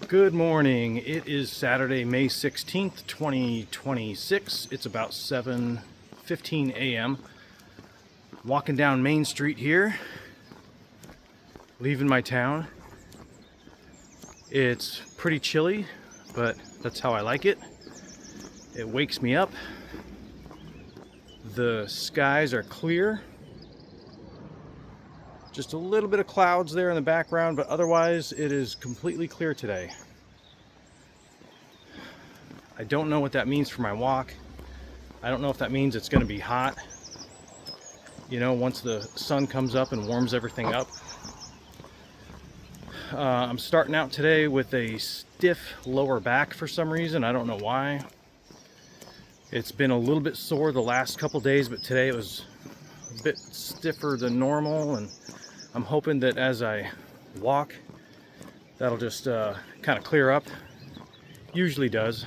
Good morning. It is Saturday, May 16th, 2026. It's about 7:15 a.m. Walking down Main Street here, leaving my town. It's pretty chilly, but that's how I like it. It wakes me up. The skies are clear. Just a little bit of clouds there in the background, but otherwise it is completely clear today. I don't know what that means for my walk. I don't know if that means it's going to be hot, you know, once the sun comes up and warms everything up. I'm starting out today with a stiff lower back for some reason. I don't know why. It's been a little bit sore the last couple days, but today it was a bit stiffer than normal, and I'm hoping that as I walk, that'll just kind of clear up. Usually does.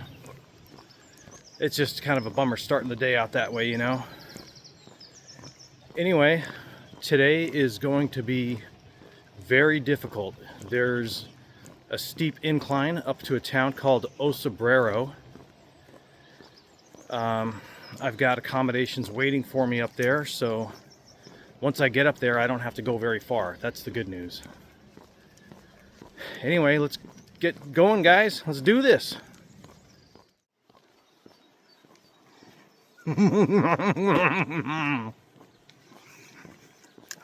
It's just kind of a bummer starting the day out that way, you know. Anyway, today is going to be very difficult. There's a steep incline up to a town called O Cebreiro. I've got accommodations waiting for me up there, so once I get up there, I don't have to go very far. That's the good news. Anyway, let's get going, guys. Let's do this. I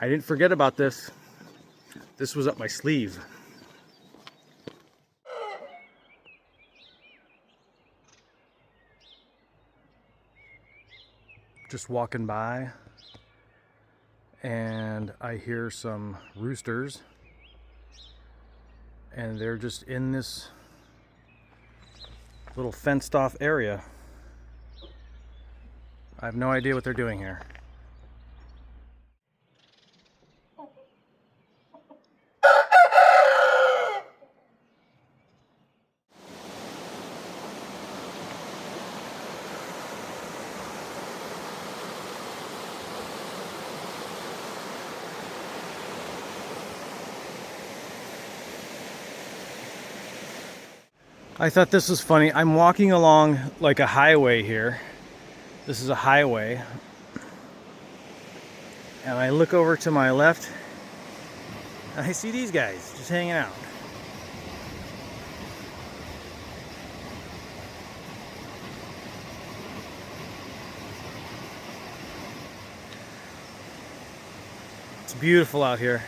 didn't forget about this. This was up my sleeve. Just walking by, and I hear some roosters, and they're just in this little fenced off area. I have no idea what they're doing here. I thought this was funny. I'm walking along like a highway here. This is a highway. And I look over to my left, and I see these guys just hanging out. It's beautiful out here.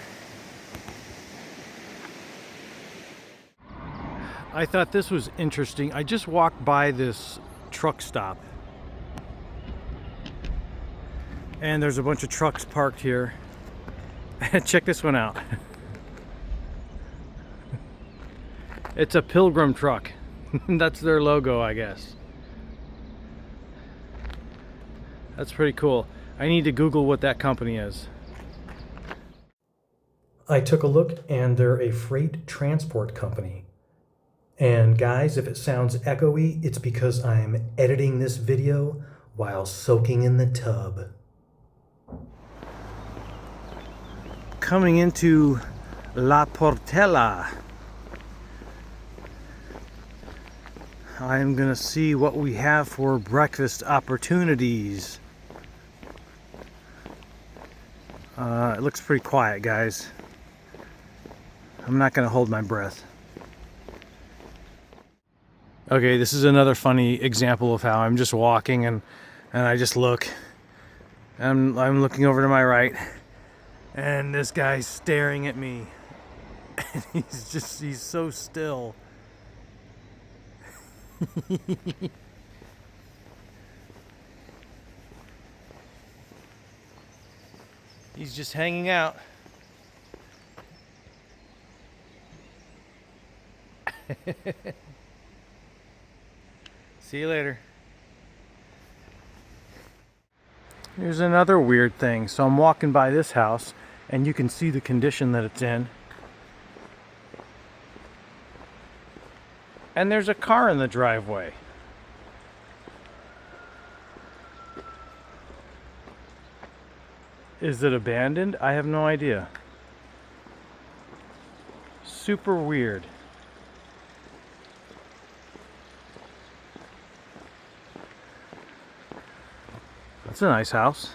I thought this was interesting. I just walked by this truck stop, and there's a bunch of trucks parked here. Check this one out. It's a Pilgrim truck. That's their logo, I guess. That's pretty cool. I need to Google what that company is. I took a look, and they're a freight transport company. And guys, if it sounds echoey, it's because I'm editing this video while soaking in the tub. Coming into La Portella. I'm gonna see what we have for breakfast opportunities. It looks pretty quiet, guys. I'm not gonna hold my breath. Okay, this is another funny example of how I'm just walking and I just look. I'm looking over to my right, and this guy's staring at me. And he's so still. He's just hanging out. See you later. Here's another weird thing. So I'm walking by this house, and you can see the condition that it's in. And there's a car in the driveway. Is it abandoned? I have no idea. Super weird. That's a nice house.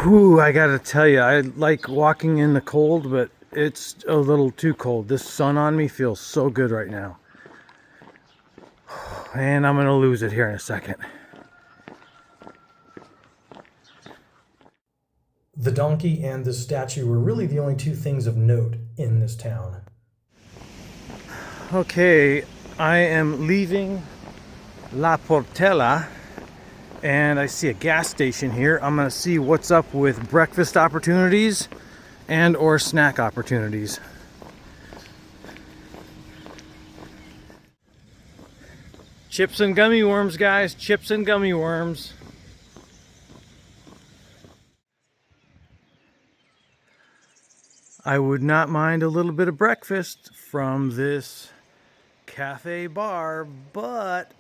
Whew, I gotta tell you, I like walking in the cold, but it's a little too cold. This sun on me feels so good right now. And I'm gonna lose it here in a second. The donkey and the statue were really the only two things of note in this town. Okay, I am leaving La Portela and I see a gas station here. I'm gonna see what's up with breakfast opportunities and or snack opportunities. Chips and gummy worms, guys, chips and gummy worms. I would not mind a little bit of breakfast from this cafe bar, but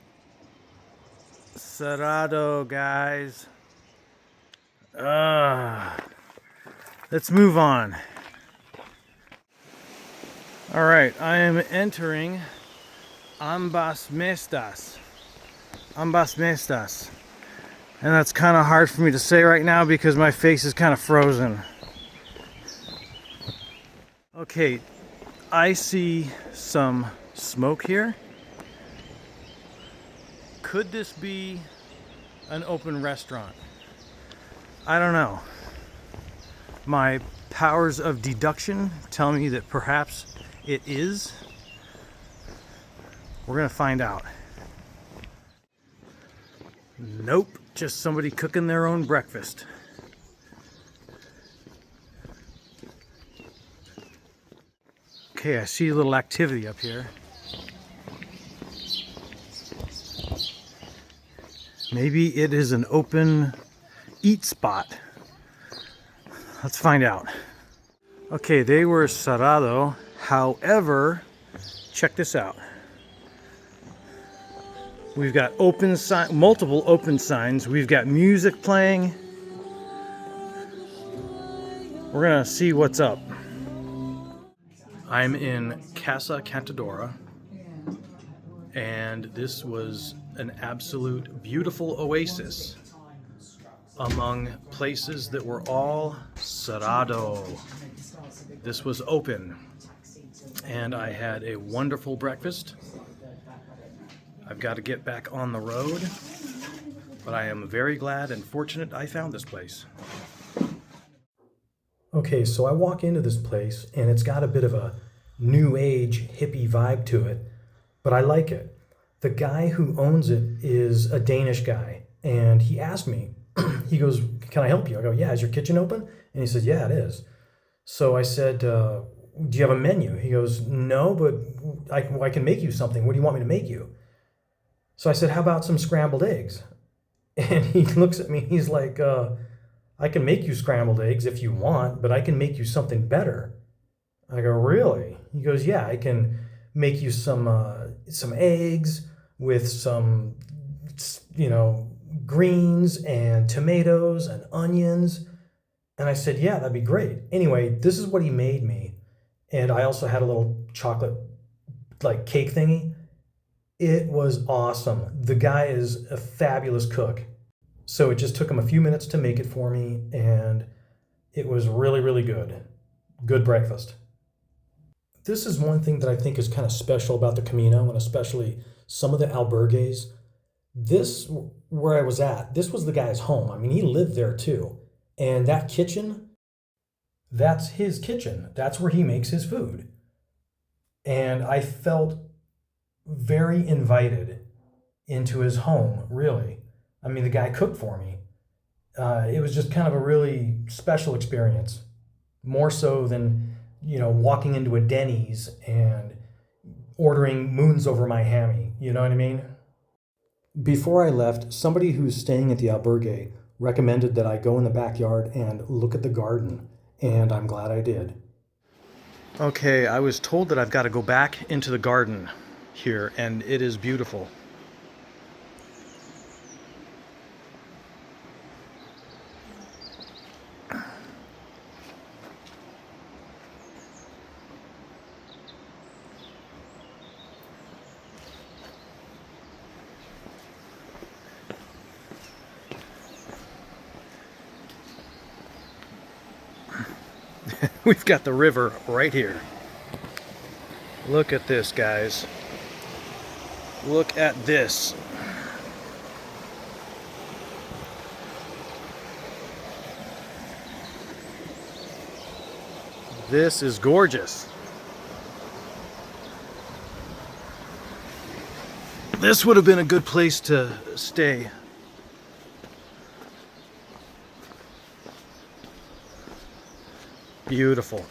cerrado, guys. Let's move on. All right, I am entering Ambas Mestas. Ambas Mestas. And that's kind of hard for me to say right now because my face is kind of frozen. Okay, I see some smoke here. Could this be an open restaurant? I don't know. My powers of deduction tell me that perhaps it is. We're gonna find out. Nope, just somebody cooking their own breakfast. Okay, I see a little activity up here. Maybe it is an open eat spot. Let's find out. Okay, they were cerrado. However, check this out. We've got open sign, multiple open signs. We've got music playing. We're gonna see what's up. I'm in Casa Cantadora, and this was an absolute beautiful oasis among places that were all cerrado. This was open, and I had a wonderful breakfast. I've got to get back on the road, but I am very glad and fortunate I found this place. Okay, so I walk into this place and it's got a bit of a new age hippie vibe to it, but I like it. The guy who owns it is a Danish guy, and he asked me, he goes, "Can I help you?" I go, "Yeah, is your kitchen open?" And he says, "Yeah, it is." So I said, "Do you have a menu?" He goes, "No, but I can make you something. What do you want me to make you?" So I said, "How about some scrambled eggs?" And he looks at me, he's like, "I can make you scrambled eggs if you want, but I can make you something better." I go, "Really?" He goes, "Yeah, I can make you some eggs with some, greens and tomatoes and onions." And I said, "Yeah, that'd be great." Anyway, this is what he made me. And I also had a little chocolate like cake thingy. It was awesome. The guy is a fabulous cook. So it just took him a few minutes to make it for me, and it was really, really good. Good breakfast. This is one thing that I think is kind of special about the Camino, and especially some of the albergues. This, where I was at, this was the guy's home. I mean, he lived there too. And that kitchen, that's his kitchen. That's where he makes his food. And I felt very invited into his home, really. I mean, the guy cooked for me. It was just kind of a really special experience, more so than, walking into a Denny's and ordering moons over my hammy. You know what I mean? Before I left, somebody who's staying at the albergue recommended that I go in the backyard and look at the garden, and I'm glad I did. Okay, I was told that I've got to go back into the garden here, and it is beautiful. We've got the river right here. Look at this, guys. Look at this. This is gorgeous. This would have been a good place to stay. Beautiful.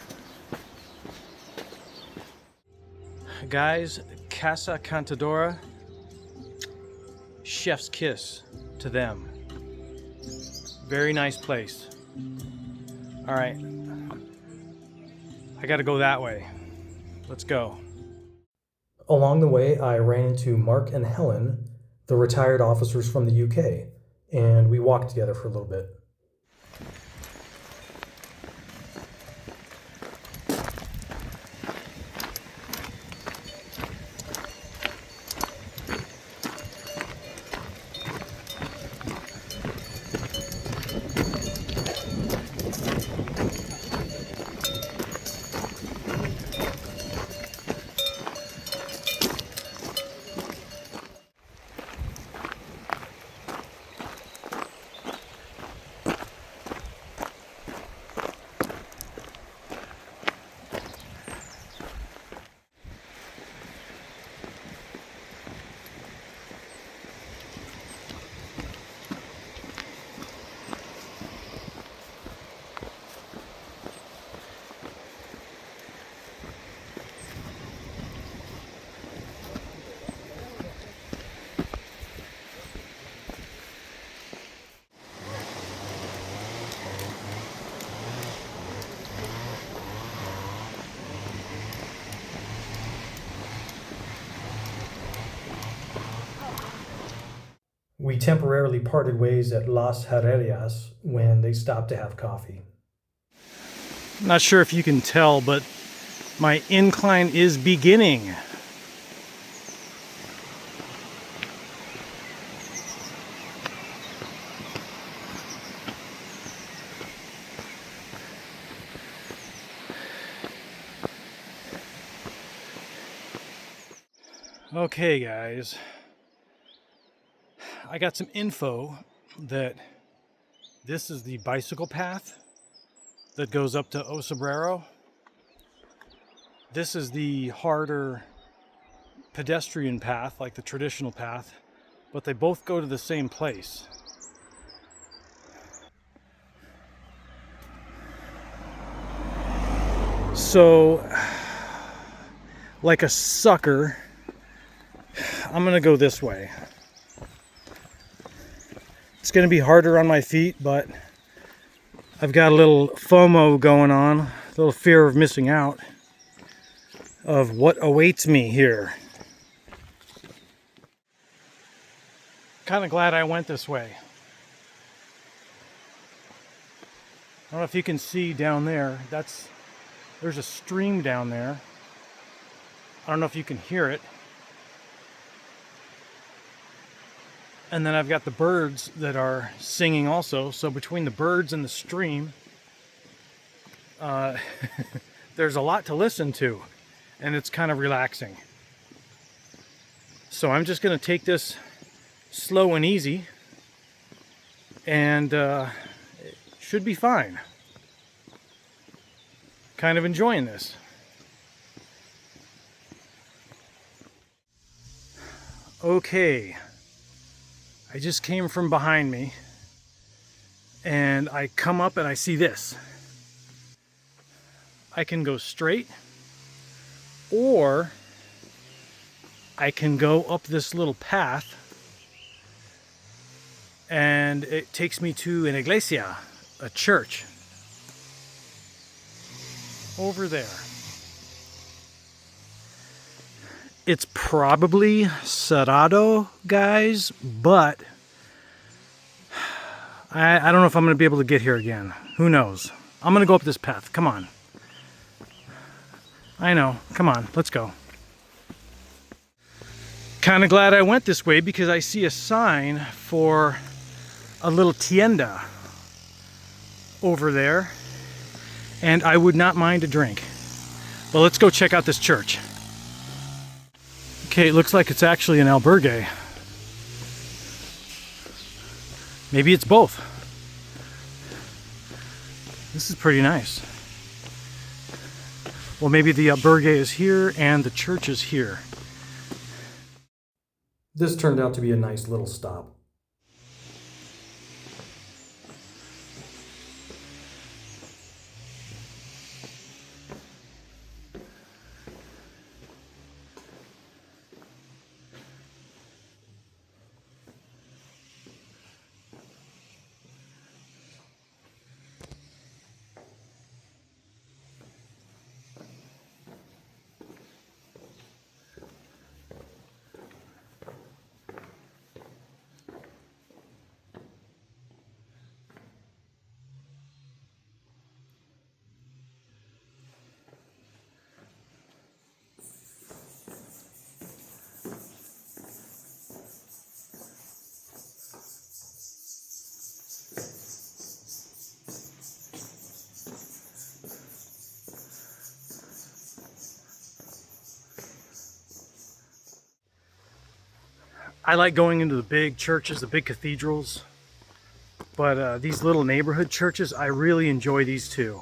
Guys, Casa Cantadora, chef's kiss to them. Very nice place. All right, I gotta go that way. Let's go. Along the way, I ran into Mark and Helen, the retired officers from the UK, and we walked together for a little bit. We temporarily parted ways at Las Herrerias when they stopped to have coffee. Not sure if you can tell, but my incline is beginning. Okay, guys. I got some info that this is the bicycle path that goes up to O Cebreiro. This is the harder pedestrian path, like the traditional path, but they both go to the same place. So, like a sucker, I'm gonna go this way. It's going to be harder on my feet, but I've got a little FOMO going on, a little fear of missing out of what awaits me here. Kind of glad I went this way. I don't know if you can see down there, there's a stream down there. I don't know if you can hear it. And then I've got the birds that are singing also. So between the birds and the stream, there's a lot to listen to, and it's kind of relaxing. So I'm just going to take this slow and easy, and it should be fine. Kind of enjoying this. Okay. I just came from behind me, and I come up and I see this. I can go straight, or I can go up this little path, and it takes me to an iglesia, a church, over there. It's probably cerrado, guys, but I don't know if I'm going to be able to get here again. Who knows? I'm going to go up this path. Come on. I know. Come on. Let's go. Kind of glad I went this way because I see a sign for a little tienda over there. and I would not mind a drink. But let's go check out this church. Okay, it looks like it's actually an albergue. Maybe it's both. This is pretty nice. Well, maybe the albergue is here and the church is here. This turned out to be a nice little stop. I like going into the big churches, the big cathedrals, but these little neighborhood churches, I really enjoy these too.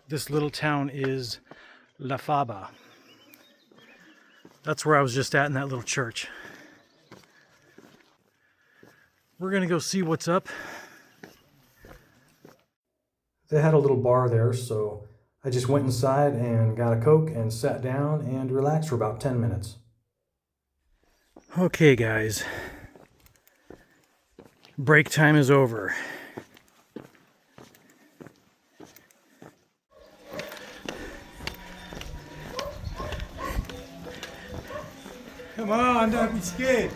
This little town is La Faba. That's where I was just at, in that little church. We're gonna go see what's up. They had a little bar there, so I just went inside and got a Coke and sat down and relaxed for about 10 minutes. Okay, guys. Break time is over. Come on, don't be scared.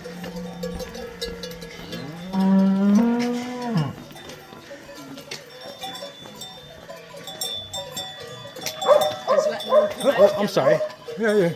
Oh, I'm sorry. Yeah.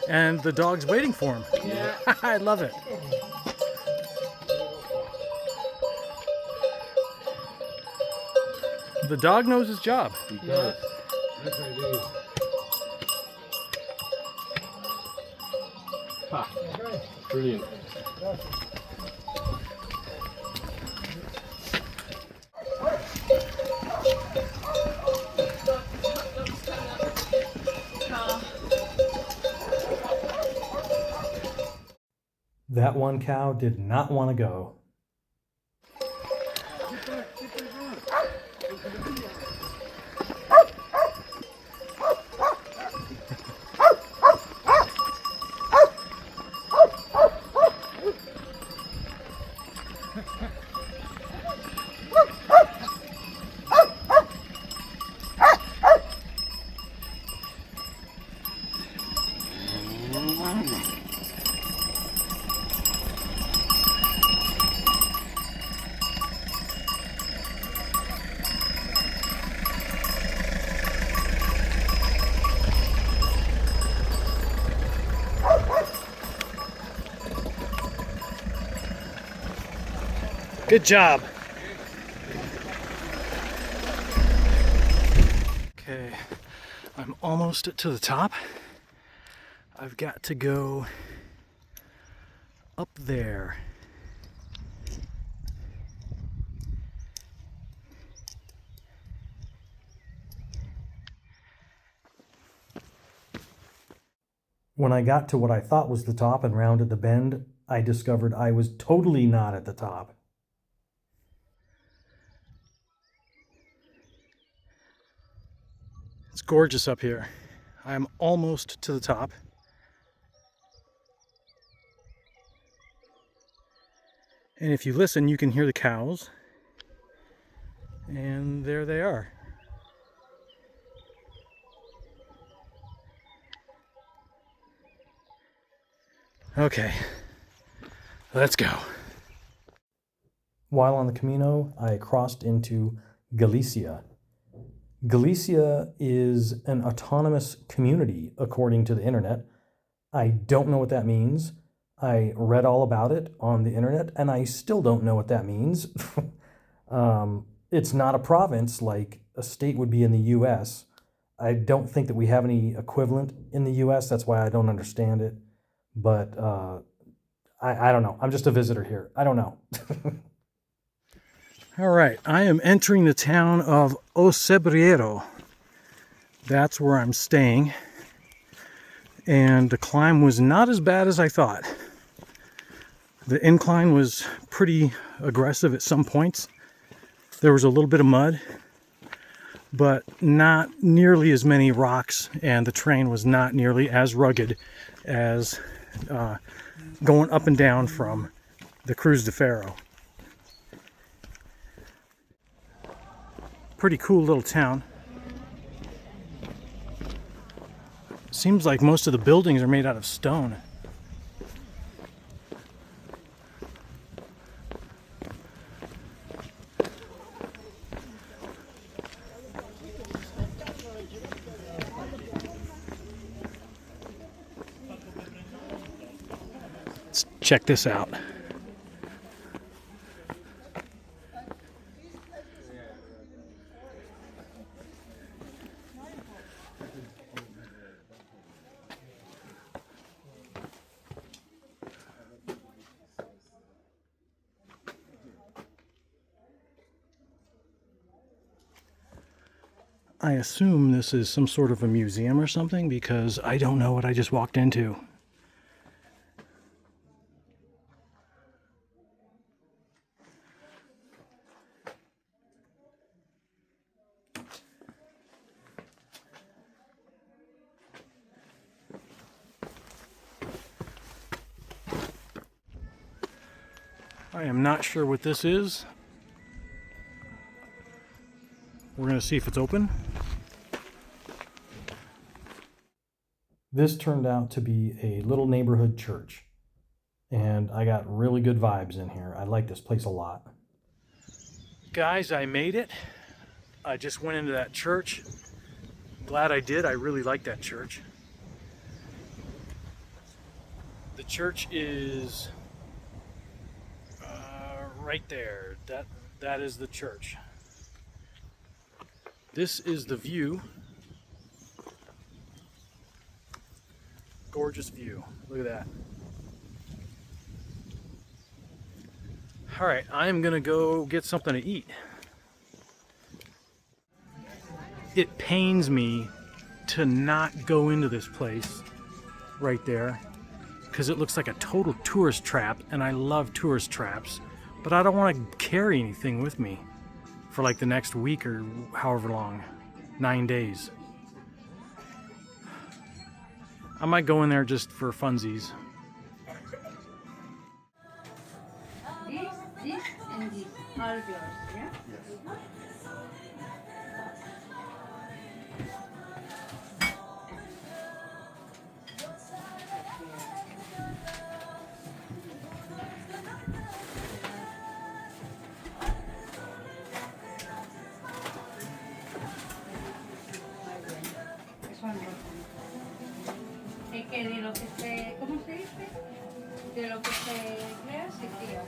And the dog's waiting for him. Yeah. I love it. The dog knows his job. He does. That's what it is. Ha. Brilliant. That one cow did not want to go. Good job. Okay, I'm almost to the top. I've got to go up there. When I got to what I thought was the top and rounded the bend, I discovered I was totally not at the top. It's gorgeous up here. I'm almost to the top. And if you listen, you can hear the cows. And there they are. Okay, let's go. While on the Camino, I crossed into Galicia. Galicia is an autonomous community, according to the internet. I don't know what that means. I read all about it on the internet, and I still don't know what that means. It's not a province like a state would be in the US. I don't think that we have any equivalent in the US. That's why I don't understand it. But I don't know. I'm just a visitor here. I don't know. All right, I am entering the town of O Cebreiro. That's where I'm staying. And the climb was not as bad as I thought. The incline was pretty aggressive at some points. There was a little bit of mud, but not nearly as many rocks, and the terrain was not nearly as rugged as going up and down from the Cruz de Ferro. Pretty cool little town. Seems like most of the buildings are made out of stone. Let's check this out. I assume this is some sort of a museum or something because I don't know what I just walked into. I am not sure what this is. We're going to see if it's open. This turned out to be a little neighborhood church, and I got really good vibes in here. I like this place a lot. Guys, I made it. I just went into that church. Glad I did. I really like that church. The church is right there. That is the church. This is the view. Gorgeous view. Look at that. All right, I'm gonna go get something to eat. It pains me to not go into this place right there because it looks like a total tourist trap, and I love tourist traps, but I don't want to carry anything with me for like the next week or however long, 9 days. I might go in there just for funsies. This, and this, all yours, yeah? Es one more. Es que de lo que se, ¿cómo se dice? De lo que se crea, se cría.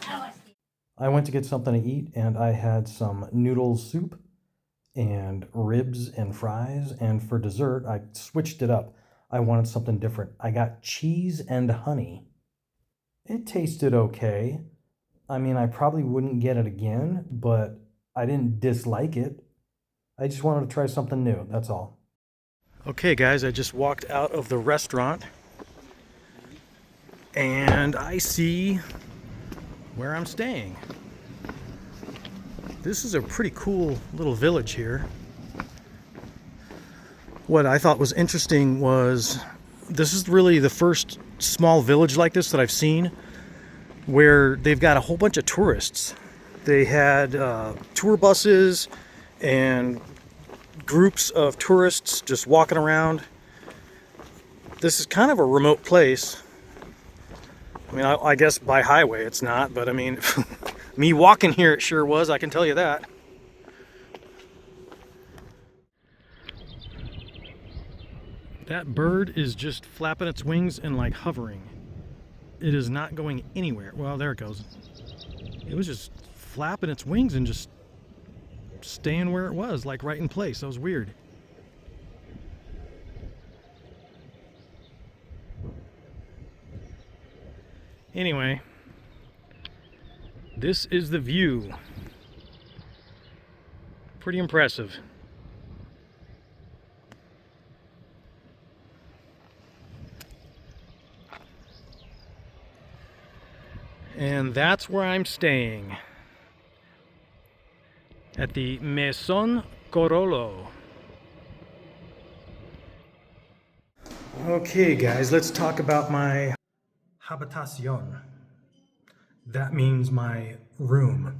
Algo así. I went to get something to eat, and I had some noodle soup and ribs and fries, and for dessert, I switched it up. I wanted something different. I got cheese and honey. It tasted okay. I mean, I probably wouldn't get it again, but I didn't dislike it. I just wanted to try something new, that's all. Okay guys, I just walked out of the restaurant and I see where I'm staying. This is a pretty cool little village here. What I thought was interesting was this is really the first small village like this that I've seen where they've got a whole bunch of tourists. They had tour buses and groups of tourists just walking around. This is kind of a remote place. I mean, I guess by highway it's not, but I mean, me walking here it sure was, I can tell you that. That bird is just flapping its wings and like hovering. It is not going anywhere. Well, there it goes. It was just flapping its wings and just staying where it was, like right in place. That was weird. Anyway, this is the view. Pretty impressive. And that's where I'm staying. At the Maison Corolo. Okay guys, let's talk about my habitación. That means my room.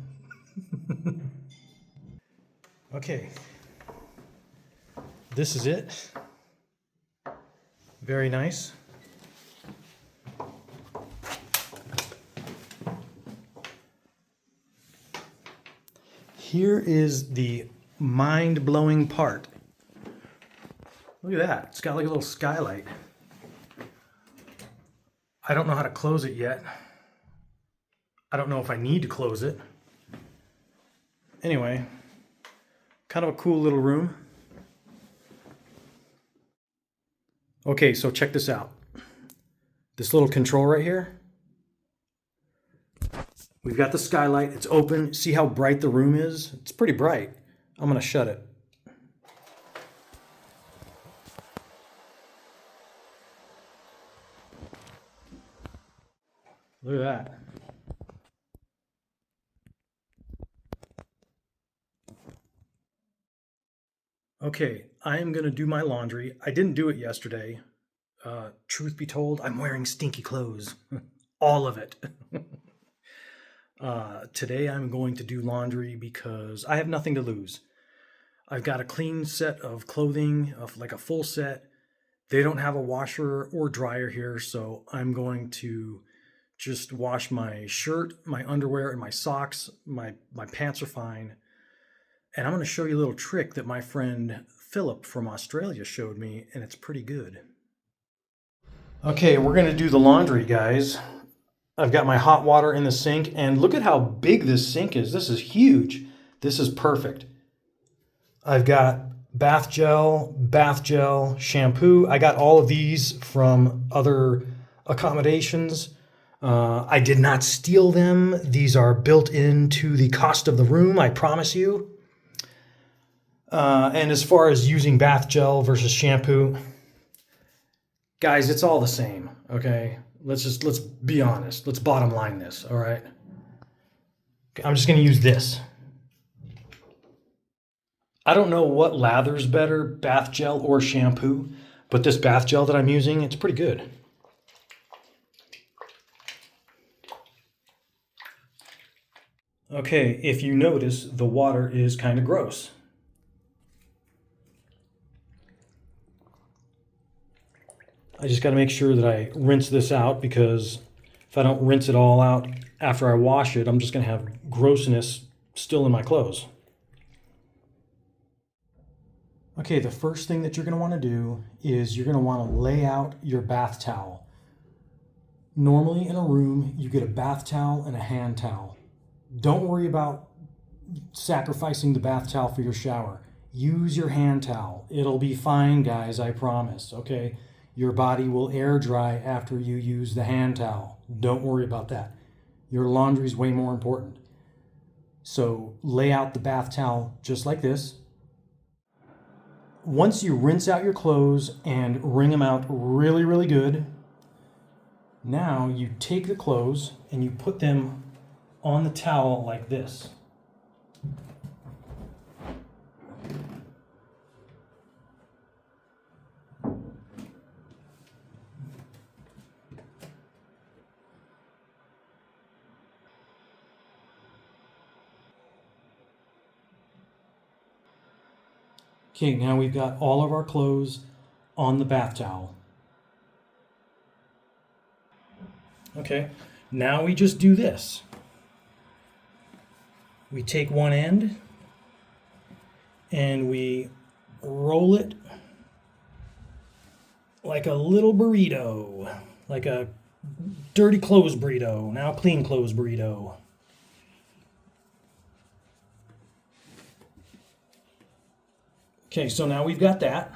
Okay. This is it. Very nice. Here is the mind-blowing part. Look at that. It's got like a little skylight. I don't know how to close it yet. I don't know if I need to close it. Anyway, kind of a cool little room. Okay, so check this out. This little control right here. We've got the skylight, it's open. See how bright the room is? It's pretty bright. I'm gonna shut it. Look at that. Okay, I am gonna do my laundry. I didn't do it yesterday. Truth be told, I'm wearing stinky clothes. All of it. Today I'm going to do laundry because I have nothing to lose. I've got a clean set of clothing, like a full set. They don't have a washer or dryer here, so I'm going to just wash my shirt, my underwear, and my socks. My pants are fine. And I'm going to show you a little trick that my friend Philip from Australia showed me, and it's pretty good. Okay, we're going to do the laundry, guys. I've got my hot water in the sink, and look at how big this sink is. This is huge. This is perfect. I've got bath gel, shampoo. I got all of these from other accommodations. I did not steal them. These are built into the cost of the room, I promise you. And as far as using bath gel versus shampoo, guys, it's all the same, okay? Let's be honest. Let's bottom line this, all right? I'm just going to use this. I don't know what lathers better, bath gel or shampoo, but this bath gel that I'm using, it's pretty good. Okay, if you notice, the water is kind of gross. I just got to make sure that I rinse this out, because if I don't rinse it all out after I wash it, I'm just going to have grossness still in my clothes. Okay, the first thing that you're going to want to do is you're going to want to lay out your bath towel. Normally in a room, you get a bath towel and a hand towel. Don't worry about sacrificing the bath towel for your shower. Use your hand towel. It'll be fine, guys, I promise, okay? Your body will air dry after you use the hand towel. Don't worry about that. Your laundry is way more important. So lay out the bath towel just like this. Once you rinse out your clothes and wring them out really, really good, Now you take the clothes and you put them on the towel like this. Okay, now we've got all of our clothes on the bath towel. Okay, now we just do this. We take one end and we roll it like a little burrito, like a dirty clothes burrito, now clean clothes burrito. Okay, so now we've got that.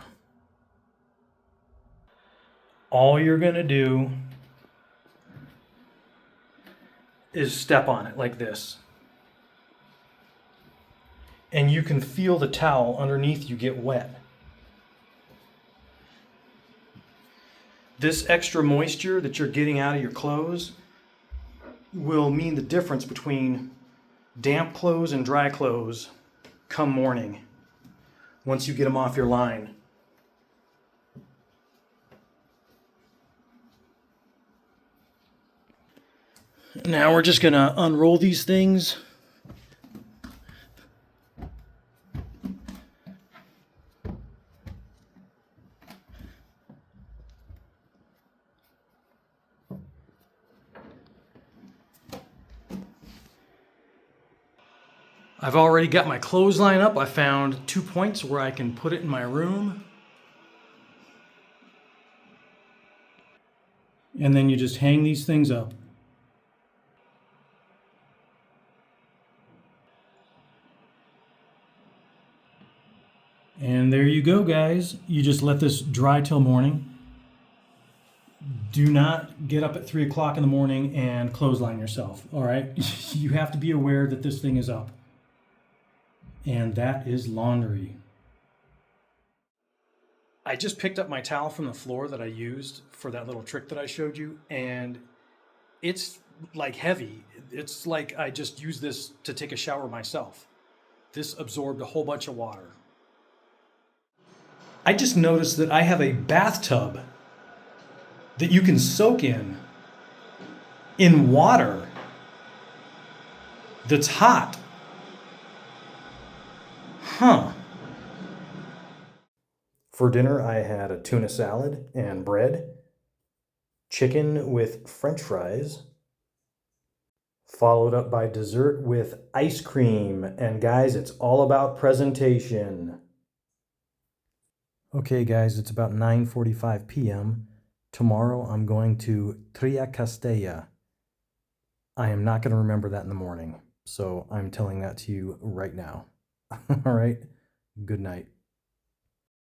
All you're gonna do is step on it like this. And you can feel the towel underneath you get wet. This extra moisture that you're getting out of your clothes will mean the difference between damp clothes and dry clothes come morning, once you get them off your line. Now we're just gonna unroll these things. I've already got my clothesline up. I found 2 points where I can put it in my room. And then you just hang these things up. And there you go, guys. You just let this dry till morning. Do not get up at 3 o'clock in the morning and clothesline yourself, all right? You have to be aware that this thing is up. And that is laundry. I just picked up my towel from the floor that I used for that little trick that I showed you, and it's like heavy. It's like I just used this to take a shower myself. This absorbed a whole bunch of water. I just noticed that I have a bathtub that you can soak in water that's hot. Huh. For dinner, I had a tuna salad and bread, chicken with French fries, followed up by dessert with ice cream. And guys, it's all about presentation. Okay, guys, it's about 9:45 p.m. Tomorrow I'm going to Tria Castella. I am not going to remember that in the morning, so I'm telling that to you right now. All right, good night.